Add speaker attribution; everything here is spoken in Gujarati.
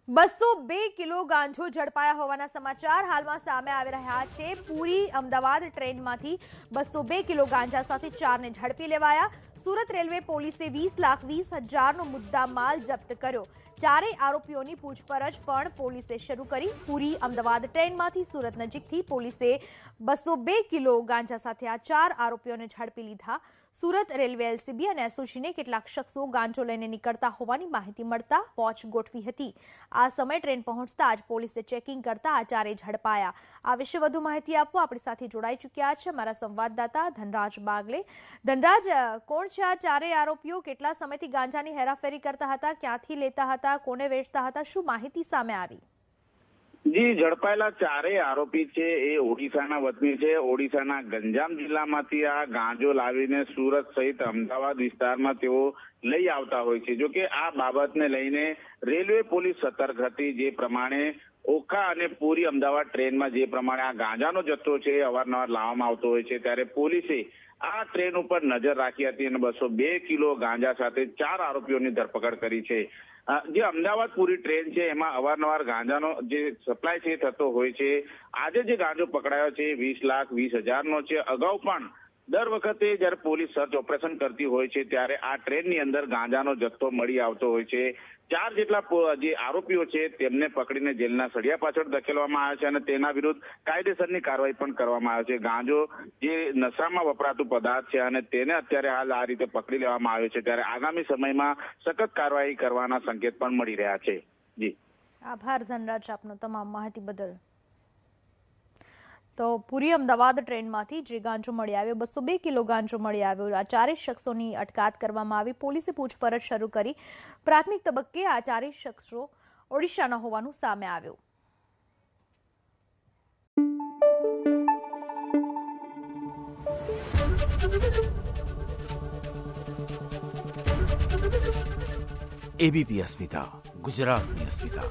Speaker 1: 202 કિલો ગાંજો ઝડપાયા હોવાના સમાચાર હાલમાં સામે આવી રહ્યા છે। પૂરી અમદાવાદ ટ્રેનમાંથી 202 કિલો ગાંજા સાથે 4ને ઝડપી લેવાયા। સુરત રેલવે પોલીસે 20,20,000નો મુદ્દામાલ જપ્ત કર્યો। ચારેય આરોપીઓની પૂછપરછ પણ પોલીસે શરૂ કરી। પૂરી અમદાવાદ ટ્રેનમાંથી સુરત નજીકથી પોલીસે 202 કિલો ગાંજા સાથે આ 4 આરોપીઓને ઝડપી લીધા। સુરત રેલવે એલસીબી અને એસઓજીને કેટલાક શખ્સો ગાંજો લઈને નીકળતા હોવાની માહિતી મળતા વોચ ગોઠવી હતી। આ સમય ટ્રેન પહોંચતા જ પોલીસે ચેકિંગ કરતા આ ચારેય ઝડપાયા। આ વિશે વધુ માહિતી આપવા આપણી સાથે જોડાઈ ચૂક્યા છે અમારા સંવાદદાતા ધનરાજ બાગલે। ધનરાજ, કોણ છે આ ચારેય આરોપીઓ? કેટલા સમયથી ગાંજાની હેરાફેરી કરતા હતા? ક્યાંથી લેતા હતા? કોને વેચતા હતા? શું માહિતી સામે આવી?
Speaker 2: જી, ઝડપાયેલા ચારેય આરોપી છે એ ઓડિશાના વતની છે। ઓડિશાના ગંજામ જિલ્લામાંથી આ ગાંજો લાવીને સુરત સહિત અમદાવાદ વિસ્તારમાં તેઓ લઈ આવતા હોય છે। જો કે આ બાબતને લઈને રેલવે પોલીસ સતર્ક હતી। જે પ્રમાણે ઓખા અને પૂરી અમદાવાદ ટ્રેનમાં જે પ્રમાણે આ ગાંજાનો જથ્થો છે એ અવારનવાર લાવવામાં આવતો હોય છે, ત્યારે પોલીસે આ ટ્રેન ઉપર નજર રાખી હતી અને 202 કિલો ગાંજા સાથે 4 આરોપીઓની ધરપકડ કરી છે। જે અમદાવાદ પૂરી ટ્રેન છે એમાં અવારનવાર ગાંજાનો જે સપ્લાય છે થતો હોય છે। આજે જે ગાંજો પકડાયો છે 20,20,000નો છે। અગાઉ પણ દર વખતે જ્યારે પોલીસ સર્ચ ઓપરેશન કરતી હોય છે ત્યારે આ ટ્રેનની અંદર ગાંજાનો જથ્થો મળી આવતો હોય છે। 4 જેટલા જે આરોપીઓ છે તેમને પકડીને જેલના સળિયા પાછળ ધકેલવામાં આવ્યા છે અને તેના વિરુદ્ધ કાયદેસરની કાર્યવાહી પણ કરવામાં આવે છે। ગાંજો જે નશામાં વપરાતું પદાર્થ છે અને તેને અત્યારે હાલ આ રીતે પકડી લેવામાં આવ્યો છે, ત્યારે આગામી સમયમાં સખત કાર્યવાહી કરવાના સંકેત પણ મળી રહ્યા છે। જી,
Speaker 1: આભાર ધનરાજ આપનો તમામ માહિતી બદલ। તો પૂરી અમદાવાદ ટ્રેનમાંથી જે ગાંજો મળી આવ્યો 202 કિલો ગાંજો મળી આવ્યો। આ ચારેય શખ્સોની અટકાયત કરવામાં આવી। પોલીસે પૂછપરછ શરૂ કરી। પ્રાથમિક તબક્કે આ ચારેય શખ્સો ઓડિશાના હોવાનું સામે આવ્યું।
Speaker 3: એબીપી અસ્મિતા, ગુજરાતની અસ્મિતા।